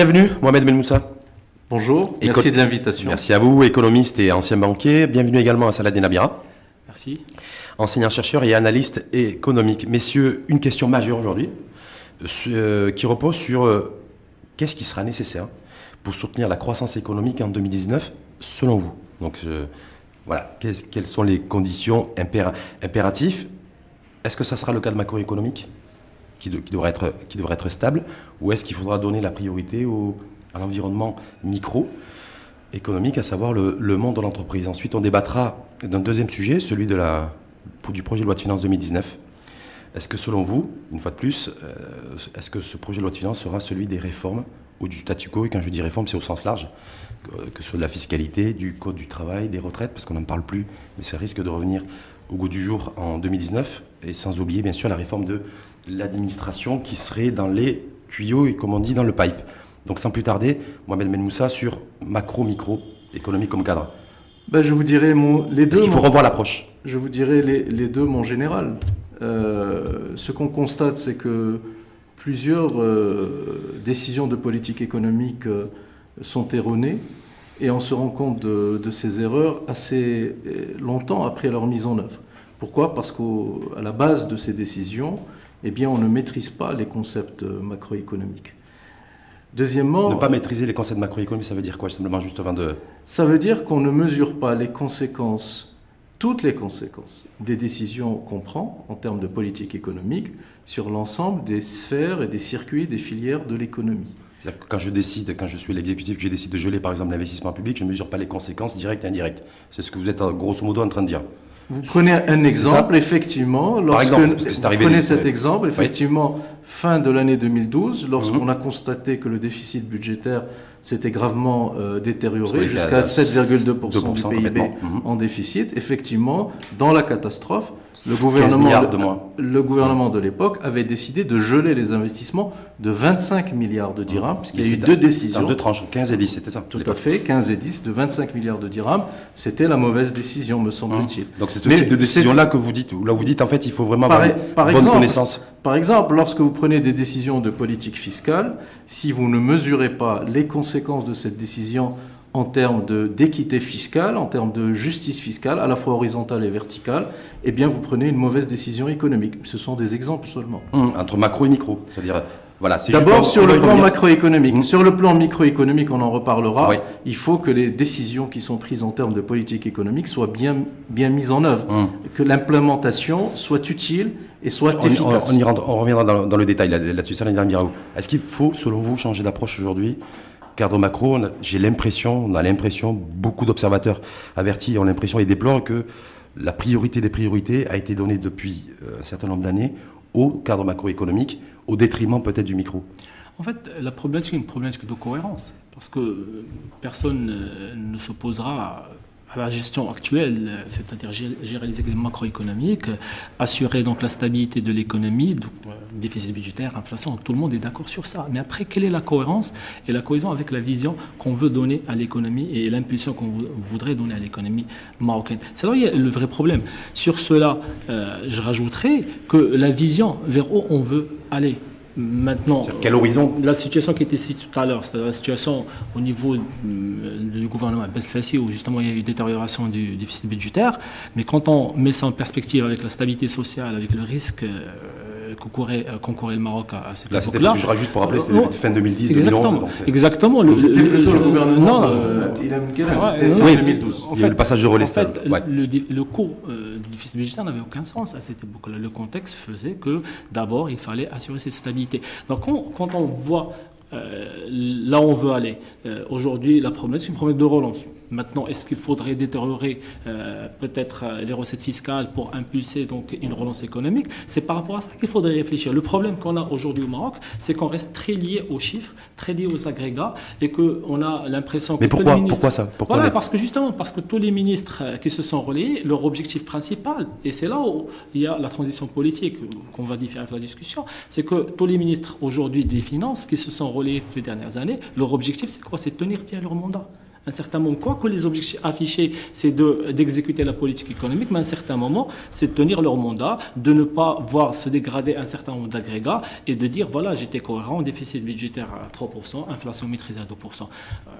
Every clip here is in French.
Bienvenue, Mohamed Benmoussa. Bonjour, merci de l'invitation. Merci à vous, économiste et ancien banquier. Bienvenue également à Saladin Abira. Merci. Enseignant-chercheur et analyste économique. Messieurs, une question majeure aujourd'hui qui repose sur qu'est-ce qui sera nécessaire pour soutenir la croissance économique en 2019 selon vous. Donc voilà, quelles sont les conditions impératives? Est-ce que ça sera le cadre macroéconomique qui devrait être stable, ou est-ce qu'il faudra donner la priorité à l'environnement microéconomique, à savoir le monde de l'entreprise? Ensuite, on débattra d'un deuxième sujet, celui du projet de loi de finances 2019. Est-ce que selon vous, une fois de plus, est-ce que ce projet de loi de finances sera celui des réformes ou du statu quo? Et quand je dis réforme, c'est au sens large, que ce soit de la fiscalité, du code du travail, des retraites, parce qu'on n'en parle plus, mais ça risque de revenir au goût du jour en 2019, et sans oublier bien sûr la réforme de l'administration qui serait dans les tuyaux et comme on dit dans le pipe. Donc sans plus tarder, Mohamed Benmoussa sur macro-micro économique comme cadre. Je vous dirais les deux. Est-ce qu'il faut revoir l'approche? Je vous dirais les deux, mon général. Ce qu'on constate, c'est que plusieurs décisions de politique économique sont erronées, et on se rend compte de ces erreurs assez longtemps après leur mise en œuvre. Pourquoi? Parce qu'à la base de ces décisions, on ne maîtrise pas les concepts macroéconomiques. Deuxièmement... Ne pas maîtriser les concepts macroéconomiques, ça veut dire quoi? Simplement juste avant de... Ça veut dire qu'on ne mesure pas les conséquences, toutes les conséquences des décisions qu'on prend en termes de politique économique sur l'ensemble des sphères et des circuits, des filières de l'économie. C'est-à-dire que quand je suis l'exécutif, que je décide de geler par exemple l'investissement public, je ne mesure pas les conséquences directes et indirectes. C'est ce que vous êtes grosso modo en train de dire. Vous prenez un exemple, effectivement, effectivement, fin de l'année 2012, lorsqu'on a constaté que le déficit budgétaire s'était gravement détérioré jusqu'à 7,2% du PIB en déficit, effectivement, dans la catastrophe, le gouvernement de l'époque avait décidé de geler les investissements de 25 milliards de dirhams, puisqu'il y a eu deux décisions. Dans deux tranches, 15 et 10, c'était ça? Tout à fait, 15 et 10, de 25 milliards de dirhams. C'était la mauvaise décision, me semble-t-il. Donc c'est ce type de décision-là que vous dites, où là vous dites en fait il faut vraiment avoir une bonne connaissance. Par exemple, lorsque vous prenez des décisions de politique fiscale, si vous ne mesurez pas les conséquences de cette décision en termes d'équité fiscale, en termes de justice fiscale, à la fois horizontale et verticale, vous prenez une mauvaise décision économique. Ce sont des exemples seulement. Entre macro et micro, c'est-à-dire... Voilà, d'abord sur le plan macroéconomique. Sur le plan microéconomique, on en reparlera. Oui. Il faut que les décisions qui sont prises en termes de politique économique soient bien mises en œuvre, que l'implémentation soit utile et soit efficace. On reviendra dans le détail là-dessus. Saladin Abira. Est-ce qu'il faut, selon vous, changer d'approche aujourd'hui? Cadre macro, on a l'impression, beaucoup d'observateurs avertis ont l'impression et déplorent que la priorité des priorités a été donnée depuis un certain nombre d'années au cadre macroéconomique, au détriment peut-être du micro. En fait, la problématique est une problématique de cohérence, parce que personne ne s'opposera à la gestion actuelle, c'est-à-dire gérer les équilibres macroéconomiques, assurer donc la stabilité de l'économie, donc déficit budgétaire, inflation, tout le monde est d'accord sur ça. Mais après, quelle est la cohérence et la cohésion avec la vision qu'on veut donner à l'économie et l'impulsion qu'on voudrait donner à l'économie marocaine? C'est là où il y a le vrai problème. Sur cela, je rajouterai que la vision vers où on veut aller. Maintenant, sur quel horizon? La situation qui était citée tout à l'heure, c'est-à-dire la situation au niveau du gouvernement Belfassi, où justement il y a eu une détérioration du déficit budgétaire, mais quand on met ça en perspective avec la stabilité sociale, avec le risque qu'encourait le Maroc à cette époque-là. Là, je rajoute pour rappeler, c'était fin 2010, 2011. Exactement. C'était plutôt le gouvernement c'était fin 2012. Il y a eu le passage de relais stable. Le coût du déficit budgétaire n'avait aucun sens à cette époque-là. Le contexte faisait que d'abord, il fallait assurer cette stabilité. Donc quand on voit là où on veut aller, aujourd'hui, la problématique, c'est une problématique de relance. Maintenant, est-ce qu'il faudrait détériorer peut-être les recettes fiscales pour impulser donc une relance économique? C'est par rapport à ça qu'il faudrait réfléchir. Le problème qu'on a aujourd'hui au Maroc, c'est qu'on reste très lié aux chiffres, très lié aux agrégats, et qu'on a l'impression que... Mais pourquoi ça? Voilà, parce que tous les ministres qui se sont relayés, leur objectif principal, et c'est là où il y a la transition politique qu'on va différer avec la discussion, c'est que tous les ministres aujourd'hui des Finances qui se sont relayés les dernières années, leur objectif c'est quoi? C'est de tenir bien leur mandat. À un certain moment, quoi que les objectifs affichés, c'est d'exécuter la politique économique, mais à un certain moment, c'est de tenir leur mandat, de ne pas voir se dégrader un certain nombre d'agrégats et de dire, voilà, j'étais cohérent, déficit budgétaire à 3%, inflation maîtrisée à 2%.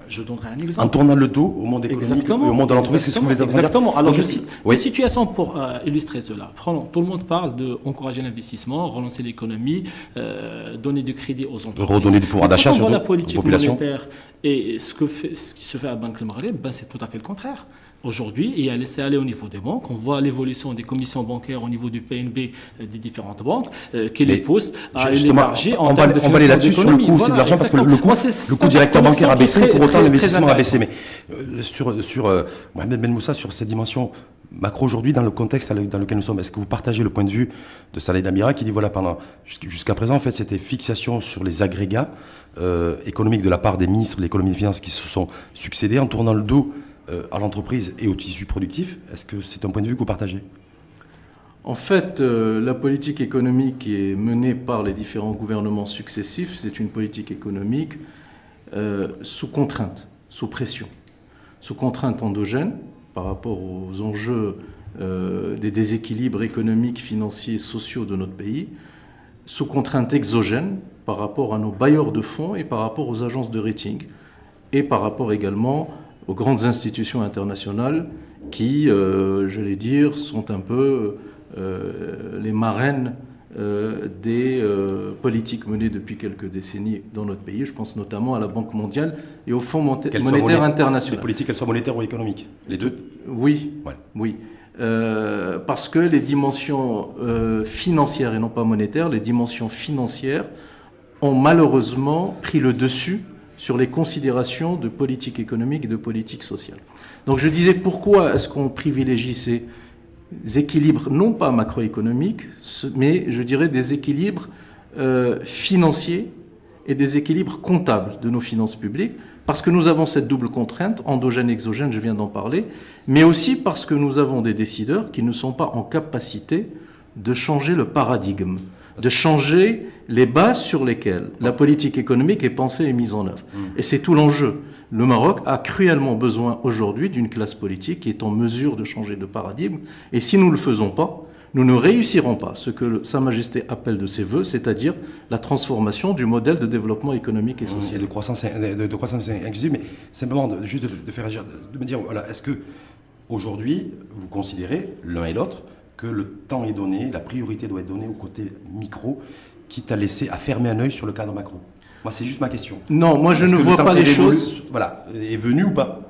Je donnerai un exemple. En tournant le dos au monde économique, au monde de l'entreprise, c'est ce qu'on veut dire. Exactement. Alors, je cite oui. une situation pour illustrer cela. Prenons, tout le monde parle d'encourager l'investissement, relancer l'économie, donner du crédit aux entreprises. Redonner du pouvoir d'achat sur la la politique population. Monétaire et ce qui se fait à Banque Maghreb, c'est tout à fait le contraire. Aujourd'hui, il y a laissé aller au niveau des banques. On voit l'évolution des commissions bancaires au niveau du PNB des différentes banques qui les poussent à élargir en termes de on va aller là-dessus sur le coût aussi de l'argent parce que le coût directeur bancaire a baissé, pour autant l'investissement a baissé. Mais sur Mohamed Ben Moussa, sur cette dimension macro aujourd'hui, dans le contexte dans lequel nous sommes, est-ce que vous partagez le point de vue de Salah Amira qui dit voilà, jusqu'à présent, en fait, c'était fixation sur les agrégats économiques de la part des ministres de l'économie et des finances qui se sont succédés en tournant le dos à l'entreprise et au tissu productif. Est-ce que c'est un point de vue que vous partagez ? En fait, la politique économique qui est menée par les différents gouvernements successifs, c'est une politique économique sous contrainte, sous pression. Sous contrainte endogène par rapport aux enjeux des déséquilibres économiques, financiers, sociaux de notre pays, sous contrainte exogène par rapport à nos bailleurs de fonds et par rapport aux agences de rating et par rapport également aux grandes institutions internationales qui, je vais dire, sont un peu les marraines des politiques menées depuis quelques décennies dans notre pays. Je pense notamment à la Banque mondiale et au Fonds monétaire international. Les politiques, qu'elles soient monétaires ou économiques, les deux ? Oui, ouais. Oui. Parce que les dimensions financières et non pas monétaires, les dimensions financières ont malheureusement pris le dessus sur les considérations de politique économique et de politique sociale. Donc je disais, pourquoi est-ce qu'on privilégie ces équilibres, non pas macroéconomiques, mais je dirais des équilibres financiers et des équilibres comptables de nos finances publiques, parce que nous avons cette double contrainte, endogène, exogène, je viens d'en parler, mais aussi parce que nous avons des décideurs qui ne sont pas en capacité de changer le paradigme, de changer les bases sur lesquelles la politique économique est pensée et mise en œuvre. Et c'est tout l'enjeu. Le Maroc a cruellement besoin aujourd'hui d'une classe politique qui est en mesure de changer de paradigme. Et si nous ne le faisons pas, nous ne réussirons pas ce que Sa Majesté appelle de ses voeux, c'est-à-dire la transformation du modèle de développement économique et social. Et de croissance inclusive, mais simplement juste de faire agir, de me dire, voilà, est-ce que aujourd'hui vous considérez l'un et l'autre que le temps est donné, la priorité doit être donnée au côté micro, quitte à laisser, à fermer un œil sur le cadre macro? Moi, c'est juste ma question. Non, moi je ne vois pas les choses. Voilà, est venu ou pas?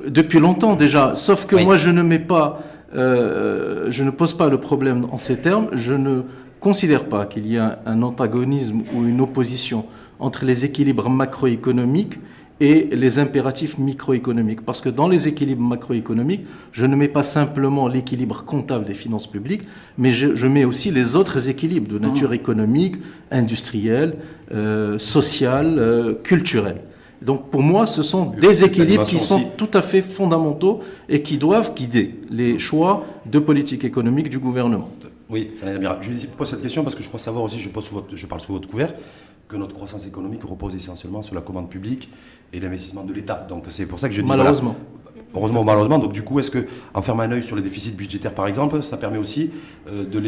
Depuis longtemps déjà, sauf que oui. Moi je ne mets pas, je ne pose pas le problème en ces termes, je ne considère pas qu'il y a un antagonisme ou une opposition entre les équilibres macroéconomiques et les impératifs microéconomiques. Parce que dans les équilibres macroéconomiques, je ne mets pas simplement l'équilibre comptable des finances publiques, mais je mets aussi les autres équilibres de nature économique, industrielle, sociale, culturelle. Donc pour moi, ce sont des équilibres qui sont tout à fait fondamentaux et qui doivent guider les choix de politique économique du gouvernement. Oui, ça n'a bien. Je pose cette question parce que je crois savoir aussi, je parle sous votre couvert, que notre croissance économique repose essentiellement sur la commande publique et l'investissement de l'État. Donc c'est pour ça que je dis... Malheureusement. Voilà, heureusement ou malheureusement. Donc du coup, est-ce qu'en fermant un œil sur les déficits budgétaires, par exemple, ça permet aussi de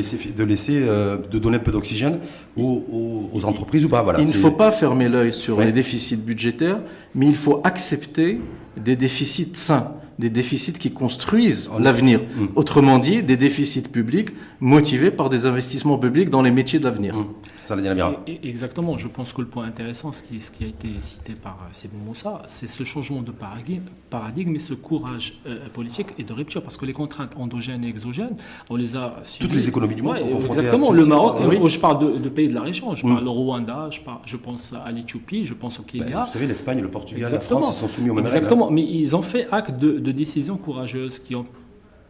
donner un peu d'oxygène aux entreprises ou pas? Voilà, il ne faut pas fermer l'œil sur les déficits budgétaires, mais il faut accepter des déficits sains, des déficits qui construisent l'avenir. Autrement dit, des déficits publics motivés par des investissements publics dans les métiers de l'avenir. Ça l'a dit bien. Exactement. Je pense que le point intéressant, ce qui a été cité par Sibou Moussa, c'est ce changement de paradigme et ce courage politique et de rupture. Parce que les contraintes endogènes et exogènes, on les a subies. Toutes les économies du monde sont confrontées exactement. à Le Maroc, je parle de pays de la région. Je parle au Rwanda, je pense à l'Éthiopie, je pense au Kenya. Vous savez, l'Espagne, le Portugal, exactement. La France, ils sont soumis aux mêmes règles. Exactement. Mais ils ont fait acte de décisions courageuses qui ont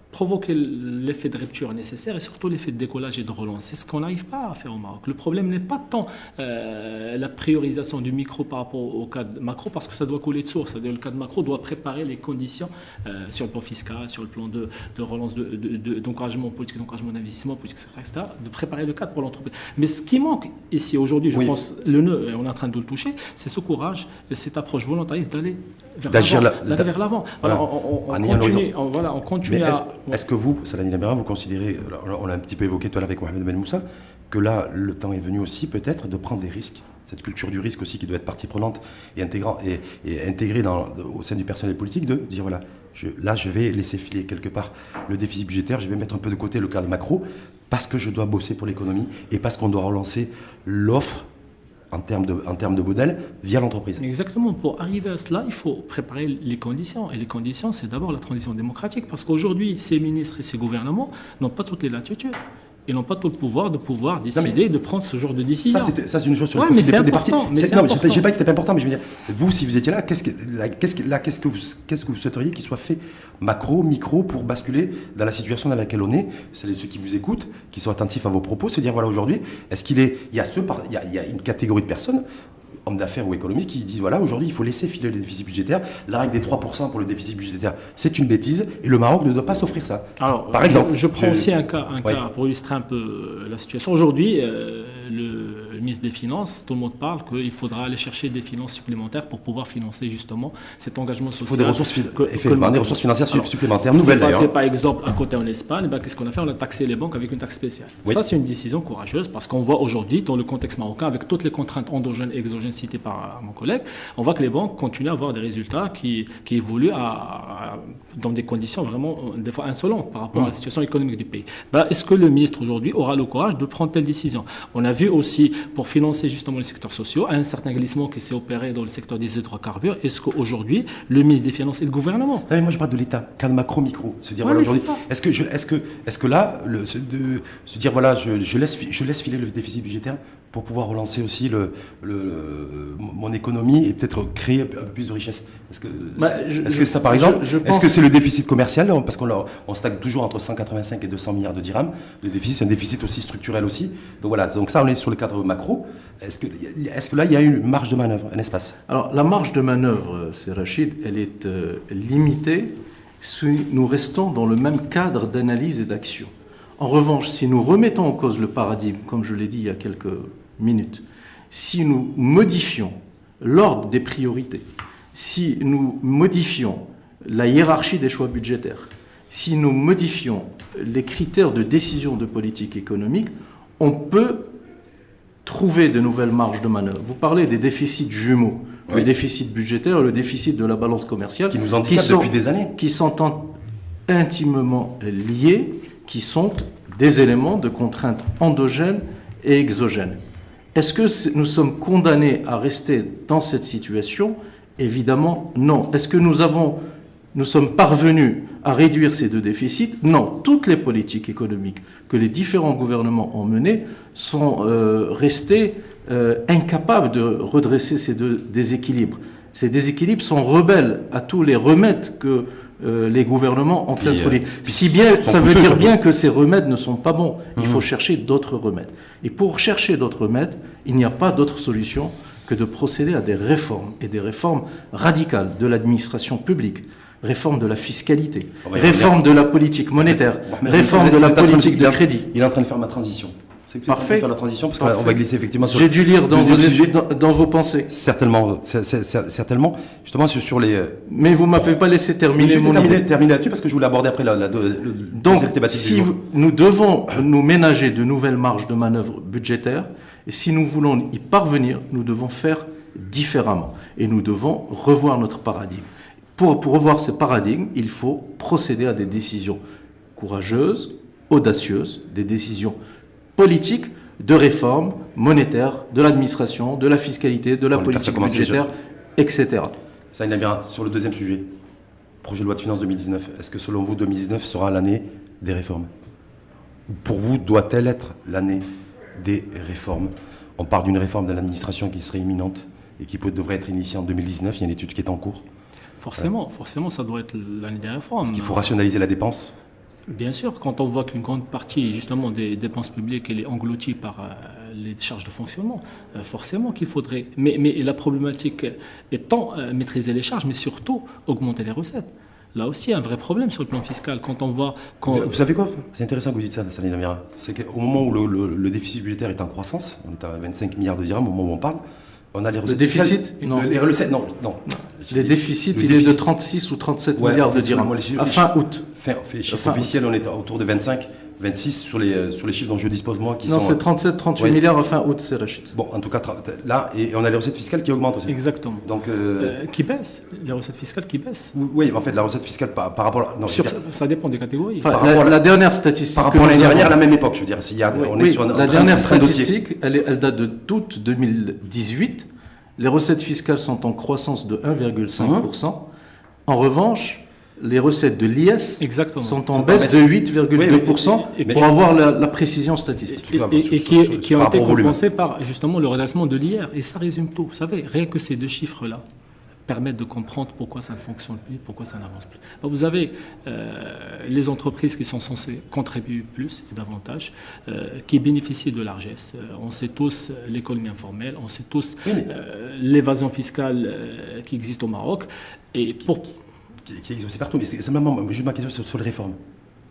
provoquer l'effet de rupture nécessaire et surtout l'effet de décollage et de relance. C'est ce qu'on n'arrive pas à faire au Maroc. Le problème n'est pas tant la priorisation du micro par rapport au cadre macro, parce que ça doit couler de source. C'est-à-dire le cadre macro doit préparer les conditions sur le plan fiscal, sur le plan de relance, d'encouragement politique, d'encouragement d'investissement, politique, etc., de préparer le cadre pour l'entreprise. Mais ce qui manque ici aujourd'hui, je pense, le nœud, on est en train de le toucher, c'est ce courage, cette approche volontariste d'aller d'agir d'aller vers l'avant. Voilà, on continue Mais à... est-ce que vous, Salani Lamira, vous considérez, on l'a un petit peu évoqué tout à l'heure avec Mohamed Ben Moussa, que là, le temps est venu aussi peut-être de prendre des risques, cette culture du risque aussi qui doit être partie prenante et intégrée au sein du personnel politique, de dire voilà, je vais laisser filer quelque part le déficit budgétaire, je vais mettre un peu de côté le cadre macro, parce que je dois bosser pour l'économie et parce qu'on doit relancer l'offre en termes de modèle via l'entreprise. Exactement. Pour arriver à cela, il faut préparer les conditions. Et les conditions, c'est d'abord la transition démocratique. Parce qu'aujourd'hui, ces ministres et ces gouvernements n'ont pas toutes les latitudes. Ils n'ont pas tout le pouvoir de pouvoir décider de prendre ce genre de décision. Ça, c'est une chose sur le profil des partis. Non, mais c'est non, important. Je n'ai pas dit que c'était pas important, mais je veux dire, vous, si vous étiez là, qu'est-ce que vous souhaiteriez qu'il soit fait macro, micro, pour basculer dans la situation dans laquelle on est? C'est ceux qui vous écoutent, qui sont attentifs à vos propos, se dire voilà, aujourd'hui, il y a une catégorie de personnes, hommes d'affaires ou économistes, qui disent voilà, aujourd'hui, il faut laisser filer le déficit budgétaire. La règle des 3% pour le déficit budgétaire, c'est une bêtise, et le Maroc ne doit pas s'offrir ça. Alors, par exemple, je prends aussi un cas pour illustrer un peu la situation. Aujourd'hui, le ministre des Finances, tout le monde parle qu'il faudra aller chercher des finances supplémentaires pour pouvoir financer justement cet engagement social. Il faut des ressources financières supplémentaires nouvelles. d'ailleurs. Ce qui s'est passé par exemple à côté en Espagne, qu'est-ce qu'on a fait? On a taxé les banques avec une taxe spéciale. Oui. Ça, c'est une décision courageuse parce qu'on voit aujourd'hui, dans le contexte marocain, avec toutes les contraintes endogènes et exogènes citées par mon collègue, on voit que les banques continuent à avoir des résultats qui évoluent dans des conditions vraiment des fois insolentes par rapport à la situation économique du pays. Est-ce que le ministre aujourd'hui aura le courage de prendre telle décision? On a vu aussi, pour financer justement les secteurs sociaux, un certain glissement qui s'est opéré dans le secteur des hydrocarbures. Est-ce qu'aujourd'hui, le ministre des Finances et le gouvernement... Non, mais moi je parle de l'État, cadre macro-micro. Se dire voilà, aujourd'hui, est-ce que là, se dire voilà, je laisse filer le déficit budgétaire pour pouvoir relancer aussi mon économie et peut-être créer un peu plus de richesse. Est-ce que ça, par exemple, est-ce que c'est le déficit commercial? Parce qu'on stagne toujours entre 185 et 200 milliards de dirhams. Le déficit, c'est un déficit aussi structurel aussi. Donc voilà, donc ça, on est sur le cadre macro. Est-ce que là, il y a une marge de manœuvre, un espace? Alors, la marge de manœuvre, c'est Rachid, elle est limitée si nous restons dans le même cadre d'analyse et d'action. En revanche, si nous remettons en cause le paradigme, comme je l'ai dit il y a quelques minutes, si nous modifions l'ordre des priorités, si nous modifions la hiérarchie des choix budgétaires, si nous modifions les critères de décision de politique économique, on peut trouver de nouvelles marges de manœuvre. Vous parlez des déficits jumeaux, le déficit budgétaire et le déficit de la balance commerciale, qui nous handicapent depuis des années, qui sont intimement liés, qui sont des éléments de contraintes endogènes et exogènes. Est-ce que nous sommes condamnés à rester dans cette situation? Évidemment, non. Est-ce que nous sommes parvenus à réduire ces deux déficits? Non. Toutes les politiques économiques que les différents gouvernements ont menées sont restées incapables de redresser ces deux déséquilibres. Ces déséquilibres sont rebelles à tous les remèdes que les gouvernements ont introduits. Si bien, ça veut dire bien que ces remèdes ne sont pas bons. Il faut chercher d'autres remèdes. Et pour chercher d'autres remèdes, il n'y a pas d'autre solution que de procéder à des réformes, et des réformes radicales de l'administration publique, réforme de la fiscalité, réforme de la politique monétaire, réforme de la politique de crédit. Il est en train de faire ma transition. Parfait. Faire la transition parce qu'on va glisser effectivement sur. J'ai dû lire dans vos pensées. Certainement. Justement sur les. Mais vous m'avez pas laissé terminer mon idée. Terminer là-dessus parce que je voulais aborder après Donc, si nous devons nous ménager de nouvelles marges de manœuvre budgétaires, et si nous voulons y parvenir, nous devons faire différemment et nous devons revoir notre paradigme. Pour revoir ce paradigme, il faut procéder à des décisions courageuses, audacieuses, des décisions politiques de réforme monétaire, de l'administration, de la fiscalité, de la politique budgétaire, etc. Ça, il y a bien sur le deuxième sujet. Projet de loi de finances 2019. Est-ce que selon vous, 2019 sera l'année des réformes? Pour vous, doit-elle être l'année des réformes? On parle d'une réforme de l'administration qui serait imminente et qui devrait être initiée en 2019. Il y a une étude qui est en cours. Forcément, ça doit être l'année des réformes. Est-ce qu'il faut rationaliser la dépense? Bien sûr, quand on voit qu'une grande partie justement des dépenses publiques elle est engloutie par les charges de fonctionnement, forcément qu'il faudrait. Mais la problématique étant maîtriser les charges, mais surtout augmenter les recettes. Là aussi, un vrai problème sur le plan fiscal. Quand on voit. Vous savez quoi? C'est intéressant que vous dites ça, Salani Lamira. C'est qu'au moment où le déficit budgétaire est en croissance, on est à 25 milliards de dirhams au moment où on parle. On a les recettes. Le déficit? Non. Les recettes, non. Les déficits, il est de 36 ou 37 milliards de dirhams à fin août. Chiffre officiel, on est autour de 25, 26 sur les chiffres dont je dispose moi. Non, c'est 37, 38 milliards à fin août, c'est Rachid. Bon, en tout cas, là, et on a les recettes fiscales qui augmentent aussi. Exactement. Donc, qui baissent, les recettes fiscales qui baissent. Oui, en fait, la recette fiscale par rapport à... Non, ça dépend des catégories. Enfin, la dernière statistique... Par rapport à l'année dernière, à la même époque, je veux dire. On est sur la dernière statistique, elle date d'août 2018. Les recettes fiscales sont en croissance de 1,5%. En revanche, les recettes de l'IS sont en baisse de 8,2% pour avoir la précision statistique. Et qui ont été compensées par justement le redressement de l'IR. Et ça résume tout. Vous savez, rien que ces deux chiffres-là permettent de comprendre pourquoi ça ne fonctionne plus, pourquoi ça n'avance plus. Donc vous avez les entreprises qui sont censées contribuer plus et davantage, qui bénéficient de largesse. On sait tous l'économie informelle, on sait tous l'évasion fiscale qui existe au Maroc. Et pour... qui existe aussi partout. Mais c'est simplement, juste ma question sur les réformes.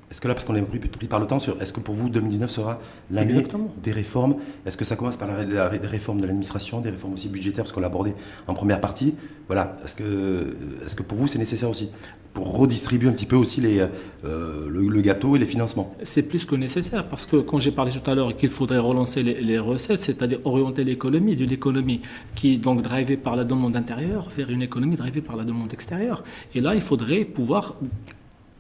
Est-ce que là, parce qu'on est pris par le temps, est-ce que pour vous, 2019 sera l'année des réformes? Est-ce que ça commence par la réforme de l'administration, des réformes aussi budgétaires, parce qu'on l'a abordé en première partie? Voilà. Est-ce que pour vous, c'est nécessaire aussi pour redistribuer un petit peu aussi le gâteau et les financements? C'est plus que nécessaire, parce que quand j'ai parlé tout à l'heure qu'il faudrait relancer les recettes, c'est-à-dire orienter l'économie d'une économie qui est donc drivée par la demande intérieure vers une économie drivée par la demande extérieure. Et là, il faudrait pouvoir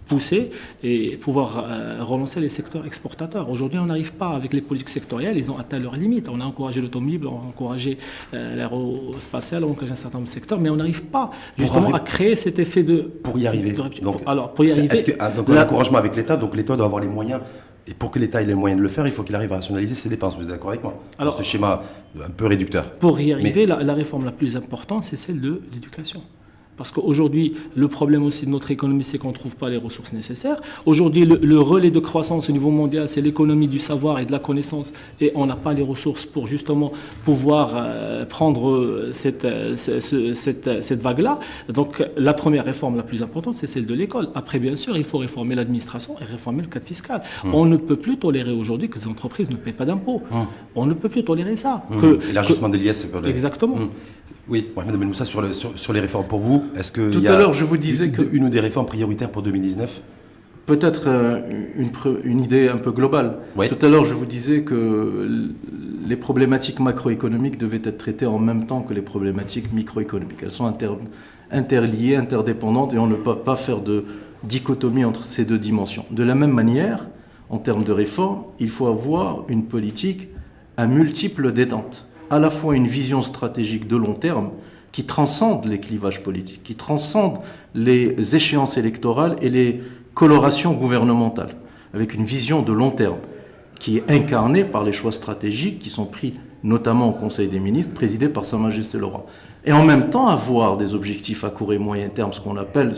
pousser et pouvoir relancer les secteurs exportateurs. Aujourd'hui, on n'arrive pas avec les politiques sectorielles, ils ont atteint leurs limites. On a encouragé l'automobile, on a encouragé l'aérospatial, on a encouragé un certain nombre de secteurs, mais on n'arrive pas justement à créer cet effet de... Pour y arriver. Pour y arriver... Donc, un encouragement avec l'État, donc l'État doit avoir les moyens. Et pour que l'État ait les moyens de le faire, il faut qu'il arrive à rationaliser ses dépenses. Vous êtes d'accord avec moi? Alors, ce schéma un peu réducteur. Pour y arriver, la réforme la plus importante, c'est celle de l'éducation. Parce qu'aujourd'hui, le problème aussi de notre économie, c'est qu'on ne trouve pas les ressources nécessaires. Aujourd'hui, le relais de croissance au niveau mondial, c'est l'économie du savoir et de la connaissance. Et on n'a pas les ressources pour justement pouvoir prendre cette vague-là. Donc, la première réforme la plus importante, c'est celle de l'école. Après, bien sûr, il faut réformer l'administration et réformer le cadre fiscal. On ne peut plus tolérer aujourd'hui que les entreprises ne paient pas d'impôts. On ne peut plus tolérer ça. L'élargissement de l'IS, c'est pas Exactement. Oui, Mohamed Benmoussa, sur les réformes pour vous, est-ce que tout à l'heure je vous disais une ou des réformes prioritaires pour 2019? Peut-être une idée un peu globale. Oui. Tout à l'heure je vous disais que les problématiques macroéconomiques devaient être traitées en même temps que les problématiques microéconomiques. Elles sont interliées, interdépendantes et on ne peut pas faire de dichotomie entre ces deux dimensions. De la même manière, en termes de réforme, il faut avoir une politique à multiples détentes. À la fois une vision stratégique de long terme qui transcende les clivages politiques, qui transcende les échéances électorales et les colorations gouvernementales, avec une vision de long terme qui est incarnée par les choix stratégiques qui sont pris notamment au Conseil des ministres, présidé par Sa Majesté le Roi. Et en même temps avoir des objectifs à court et moyen terme, ce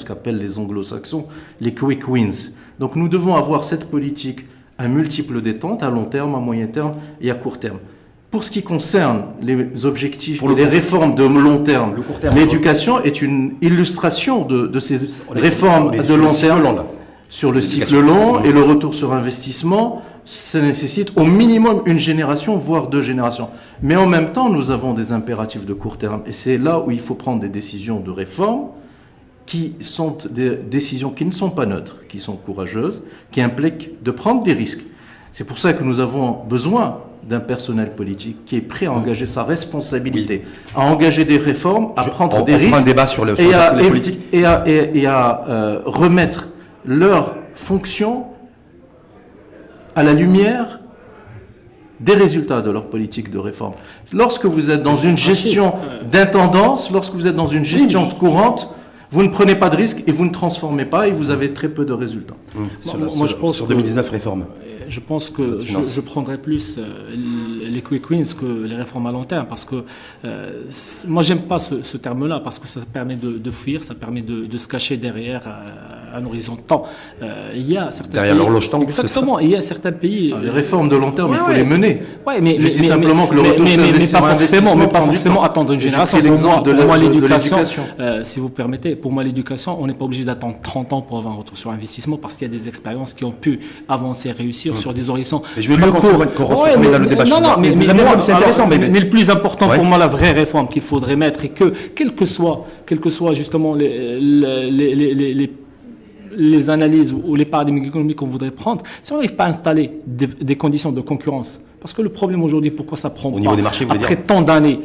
qu'appellent les anglo-saxons les quick wins. Donc nous devons avoir cette politique à multiples détentes, à long terme, à moyen terme et à court terme. Pour ce qui concerne les objectifs et les réformes de long terme, l'éducation est une illustration de ces réformes de long terme. Sur le cycle long et le retour sur investissement, ça nécessite au minimum une génération, voire 2 générations. Mais en même temps, nous avons des impératifs de court terme. Et c'est là où il faut prendre des décisions de réforme qui sont des décisions qui ne sont pas neutres, qui sont courageuses, qui impliquent de prendre des risques. C'est pour ça que nous avons besoin d'un personnel politique qui est prêt à engager sa responsabilité, à engager des réformes, à prendre des risques, un débat sur le personnel politique et à remettre leurs fonctions à la lumière des résultats de leur politique de réforme. Lorsque vous êtes dans une gestion d'intendance, lorsque vous êtes dans une gestion courante, vous ne prenez pas de risques et vous ne transformez pas et vous avez très peu de résultats. Je pense sur 2019 réforme. Je pense que je prendrais plus les quick wins que les réformes à long terme parce que moi j'aime pas ce terme-là parce que ça permet de fuir, ça permet de se cacher derrière un horizon de temps. Il y a certains Derrière pays, l'horloge temps, exactement. Il y a certains pays. Les réformes de long terme, il faut ouais. les mener. Ouais, mais, Je dis simplement que le retour sur investissement mais pas prend du forcément temps. attendre une J'ai génération. pris l'exemple de Pour moi, l'éducation. si vous permettez, pour moi, l'éducation, on n'est pas obligé d'attendre 30 ans pour avoir un retour sur investissement parce qu'il y a des expériences qui ont pu avancer et réussir sur des horizons. Mais je veux pas qu'on se remette dans le débat. Non, mais c'est intéressant. mais le plus important Ouais. pour moi, la vraie réforme qu'il faudrait mettre et que, quel que soit justement les analyses ou les paradigmes économiques qu'on voudrait prendre, si on n'arrive pas à installer des conditions de concurrence, parce que le problème aujourd'hui, pourquoi ça prend Au niveau des marchés, vous voulez après dire tant d'années,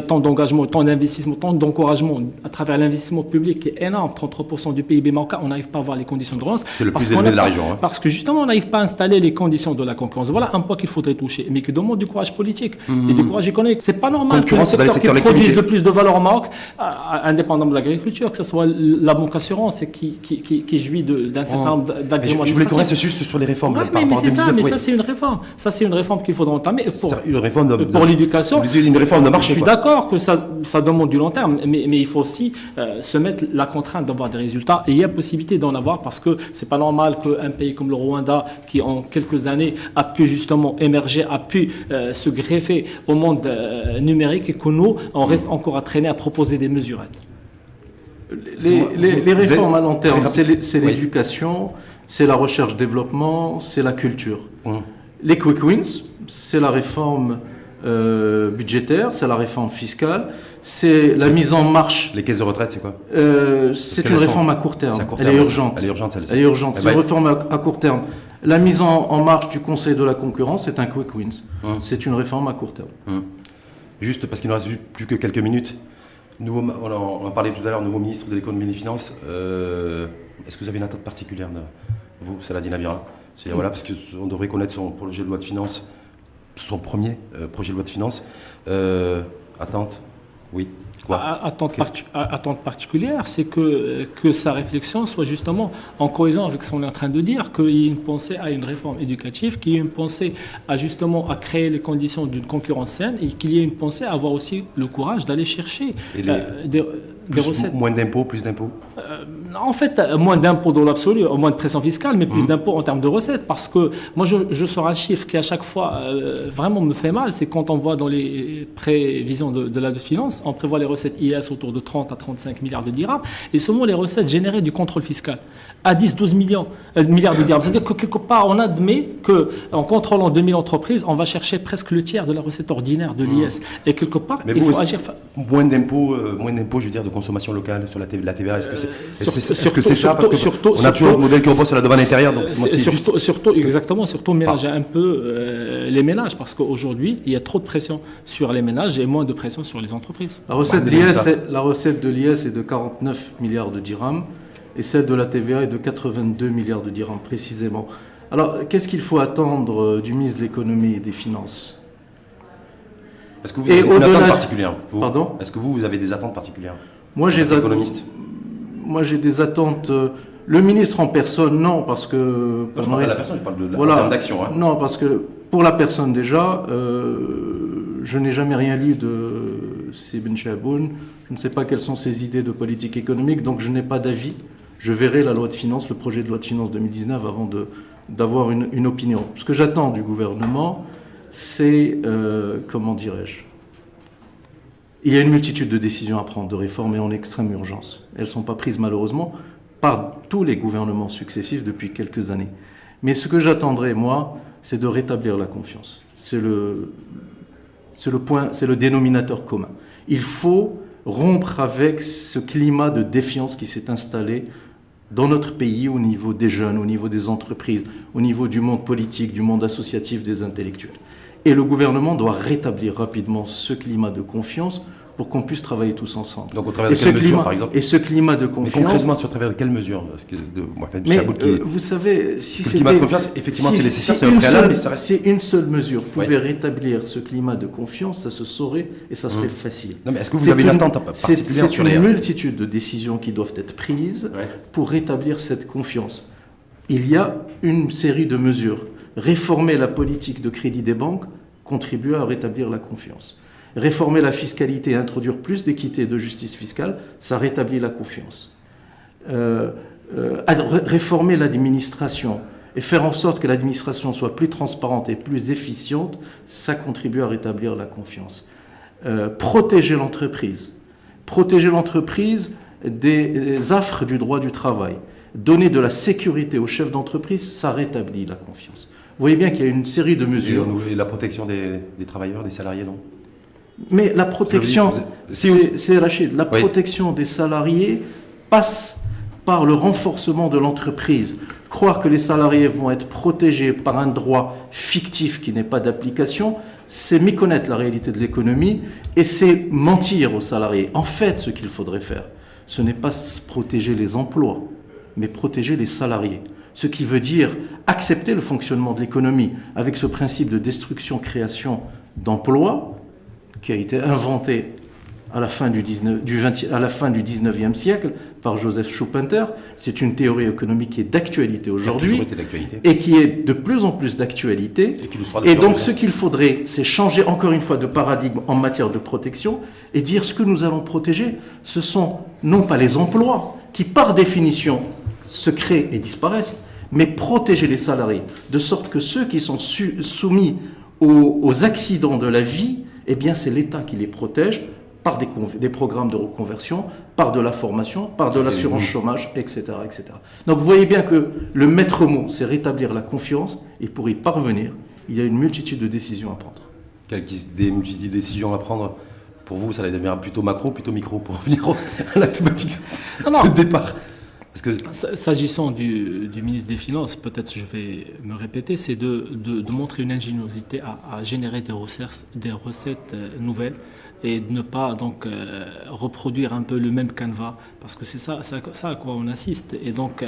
tant d'engagement, tant d'investissement, tant d'encouragement à travers l'investissement public qui est énorme, 33% du PIB marocain, on n'arrive pas à avoir les conditions de relance. C'est le plus élevé de la région. Parce que justement, on n'arrive pas à installer les conditions de la concurrence. Voilà un point qu'il faudrait toucher, mais qui demande du courage politique et du courage économique. C'est pas normal que le Concurrence dans les secteur qui secteurs produise d'activité. le plus de valeur au Maroc, indépendamment de l'agriculture, que ce soit la banque assurance et qui jouit d'un certain nombre d'agréments. Je voulais qu'on reste juste sur les réformes. Ouais, mais c'est ça, mais ça c'est une réforme. Ça c'est une réforme qu'il faudra entamer une réforme pour l'éducation. Une réforme de marché. Je suis d'accord que ça demande du long terme, mais il faut aussi se mettre la contrainte d'avoir des résultats. Et il y a possibilité d'en avoir parce que c'est pas normal qu'un pays comme le Rwanda, qui en quelques années a pu justement émerger, a pu se greffer au monde numérique et que nous, on reste encore à traîner à proposer des mesurettes. Les réformes à long terme, c'est Oui. l'éducation, c'est la recherche-développement, c'est la culture. Hum. Les quick wins, c'est la réforme budgétaire, c'est la réforme fiscale, c'est la mise en marche. Les caisses de retraite, c'est quoi C'est une réforme à court terme. C'est à court Elle terme, est urgente. Elle est urgente, celle-ci. Elle est urgente. Eh C'est ben, une réforme à court terme. La mise en marche du Conseil de la concurrence, c'est un quick wins. C'est une réforme à court terme. Juste parce qu'il ne reste plus que quelques minutes. On en parlait tout à l'heure, nouveau ministre de l'économie et des finances. Est-ce que vous avez une attente particulière, vous, Saladin Amira? Voilà, parce qu'on devrait connaître son projet de loi de finances, son premier projet de loi de finances. Attente? Oui. Quoi? Attente particulière, c'est que sa réflexion soit justement en cohésion avec ce qu'on est en train de dire, qu'il y ait une pensée à une réforme éducative, qu'il y ait une pensée à justement à créer les conditions d'une concurrence saine et qu'il y ait une pensée à avoir aussi le courage d'aller chercher des recettes. Moins d'impôts, plus d'impôts? En fait, moins d'impôts dans l'absolu, moins de pression fiscale, mais plus d'impôts en termes de recettes. Parce que moi, je sors un chiffre qui à chaque fois vraiment me fait mal, c'est quand on voit dans les prévisions de la finance, on prévoit les recettes IS autour de 30 à 35 milliards de dirhams, et seulement les recettes générées du contrôle fiscal à 10-12 milliards de dirhams. C'est-à-dire que quelque part, on admet qu'en contrôlant 2000 entreprises, on va chercher presque le tiers de la recette ordinaire de l'IS. Et quelque part, mais il faut agir. Moins d'impôts, je veux dire, de consommation locale sur la TVA. Est-ce que c'est ça? Parce qu'on a toujours le modèle qui repose sur la demande intérieure. Donc surtout ménager un peu les ménages, parce qu'aujourd'hui, il y a trop de pression sur les ménages et moins de pression sur les entreprises. La recette de l'IS est de 49 milliards de dirhams et celle de la TVA est de 82 milliards de dirhams précisément. Alors, qu'est-ce qu'il faut attendre du ministre de l'économie et des finances? Est-ce que vous avez une attente particulière? Pardon? Est-ce que vous avez des attentes particulières? Moi, j'ai des attentes. Le ministre en personne, non, parce que. Je parle de la personne, je parle de voilà, en termes d'action. Hein. Non, parce que pour la personne déjà, je n'ai jamais rien lu de Sibn Chaboun. Je ne sais pas quelles sont ses idées de politique économique, donc je n'ai pas d'avis. Je verrai la loi de finances, le projet de loi de finances 2019 avant d'avoir une opinion. Ce que j'attends du gouvernement, c'est, comment dirais-je, il y a une multitude de décisions à prendre, de réformes, et en extrême urgence. Elles ne sont pas prises malheureusement par tous les gouvernements successifs depuis quelques années. Mais ce que j'attendrai, moi, c'est de rétablir la confiance. C'est le dénominateur commun. Il faut rompre avec ce climat de défiance qui s'est installé dans notre pays au niveau des jeunes, au niveau des entreprises, au niveau du monde politique, du monde associatif, des intellectuels. Et le gouvernement doit rétablir rapidement ce climat de confiance pour qu'on puisse travailler tous ensemble. Donc au travers de quelles mesures, par exemple? Et ce climat de confiance... Mais concrètement, sur travers de quelles mesures? Vous savez, si le climat de confiance, effectivement, c'est nécessaire, c'est un préalable, mais ça reste... Si une seule mesure pouvait rétablir ce climat de confiance, ça se saurait et ça serait facile. Non, mais est-ce que vous avez une attente particulière sur les... C'est une multitude de décisions qui doivent être prises pour rétablir cette confiance. Il y a une série de mesures. Réformer la politique de crédit des banques contribue à rétablir la confiance. Réformer la fiscalité et introduire plus d'équité et de justice fiscale, ça rétablit la confiance. réformer l'administration et faire en sorte que l'administration soit plus transparente et plus efficiente, ça contribue à rétablir la confiance. Protéger l'entreprise des affres du droit du travail, donner de la sécurité aux chefs d'entreprise, ça rétablit la confiance. Vous voyez bien qu'il y a une série de mesures. Et la protection des travailleurs, des salariés, non? Mais la protection, c'est Rachid, la protection des salariés passe par le renforcement de l'entreprise. Croire que les salariés vont être protégés par un droit fictif qui n'est pas d'application, c'est méconnaître la réalité de l'économie et c'est mentir aux salariés. En fait, ce qu'il faudrait faire, ce n'est pas protéger les emplois, mais protéger les salariés. Ce qui veut dire accepter le fonctionnement de l'économie avec ce principe de destruction-création d'emplois qui a été inventé à la fin du 19e siècle par Joseph Schumpeter. C'est une théorie économique qui est d'actualité aujourd'hui et qui est de plus en plus d'actualité. Et donc ce qu'il faudrait, c'est changer encore une fois de paradigme en matière de protection et dire ce que nous allons protéger, ce sont non pas les emplois qui par définition se créent et disparaissent, mais protéger les salariés, de sorte que ceux qui sont soumis aux accidents de la vie, eh bien c'est l'État qui les protège par des programmes de reconversion, par de la formation, par de l'assurance chômage, etc., etc. Donc vous voyez bien que le maître mot, c'est rétablir la confiance, et pour y parvenir, il y a une multitude de décisions à prendre. Des multitudes de décisions à prendre, pour vous, ça deviendra plutôt macro, plutôt micro, pour revenir à la thématique de départ. Parce que... S'agissant du ministre des Finances, peut-être je vais me répéter, c'est de montrer une ingéniosité à générer des recettes nouvelles et de ne pas donc reproduire un peu le même canevas, parce que c'est ça à quoi on assiste. Et donc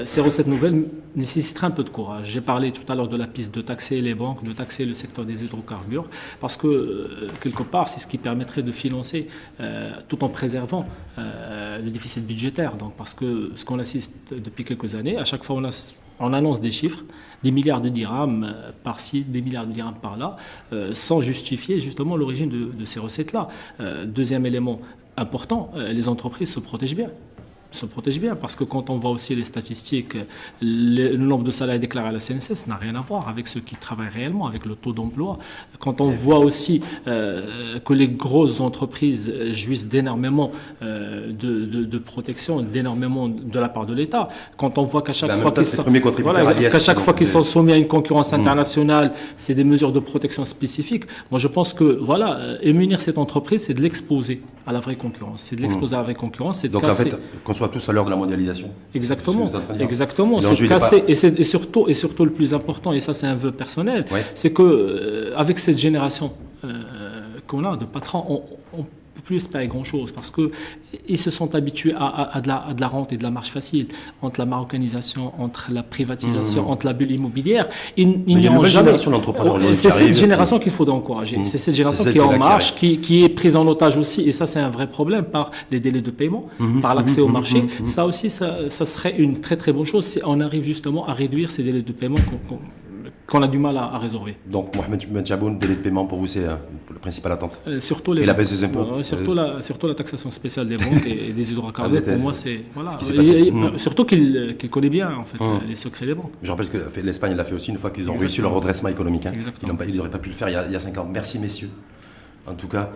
ces recettes nouvelles nécessiteraient un peu de courage. J'ai parlé tout à l'heure de la piste de taxer les banques, de taxer le secteur des hydrocarbures, parce que quelque part c'est ce qui permettrait de financer tout en préservant le déficit budgétaire. Donc parce que ce qu'on assiste depuis quelques années, à chaque fois on annonce des chiffres, des milliards de dirhams par-ci, des milliards de dirhams par-là, sans justifier justement l'origine de ces recettes-là. Deuxième élément important, les entreprises se protègent bien. Parce que quand on voit aussi les statistiques, le nombre de salariés déclarés à la CNSS n'a rien à voir avec ceux qui travaillent réellement, avec le taux d'emploi. Quand on voit aussi que les grosses entreprises jouissent d'énormément de protection, d'énormément de la part de l'État, quand on voit qu'à chaque fois qu'ils sont soumis à une concurrence internationale, c'est des mesures de protection spécifiques. Moi, je pense que émunir cette entreprise, c'est de l'exposer à la vraie concurrence. C'est de l'exposer à la vraie concurrence, c'est de casser. En fait, qu'on soit tous à l'heure de la mondialisation. Exactement. C'est casser. Et surtout le plus important, et ça c'est un vœu personnel, c'est que avec cette génération qu'on a de patrons, on peut plus espérer grand-chose, parce qu'ils se sont habitués à de la rente et de la marche facile, entre la marocanisation, entre la privatisation, entre la bulle immobilière. Ils n'iront jamais. C'est cette génération qu'il faudrait encourager. C'est cette génération qui est en marche, qui est prise en otage aussi, et ça c'est un vrai problème, par les délais de paiement, par l'accès au marché. Ça aussi, ça serait une très très bonne chose si on arrive justement à réduire ces délais de paiement qu'on a du mal à résorber. Donc, Mohamed Benchaboun, délai de paiement pour vous, c'est la principale attente. Surtout la baisse des impôts. Surtout la taxation spéciale des banques et des hydrocarbures. Pour moi, c'est surtout qu'il connaît bien en fait les secrets des banques. Je rappelle que l'Espagne l'a fait aussi une fois qu'ils ont réussi leur redressement économique. Ils n'auraient pas pu le faire il y a 5 ans. Merci messieurs. En tout cas,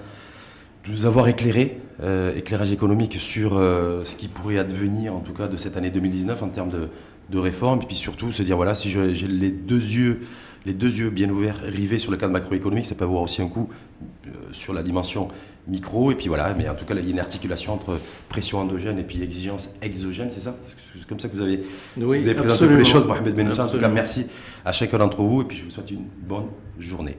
de nous avoir éclairage économique sur ce qui pourrait advenir en tout cas de cette année 2019 en termes de réforme, et puis surtout se dire si j'ai les deux yeux bien ouverts, rivés sur le cadre macroéconomique, ça peut avoir aussi un coup sur la dimension micro, et puis mais en tout cas il y a une articulation entre pression endogène et puis exigence exogène, c'est ça? C'est comme ça que vous avez présenté les choses, Mohamed Benoussa. En tout cas, merci à chacun d'entre vous, et puis je vous souhaite une bonne journée.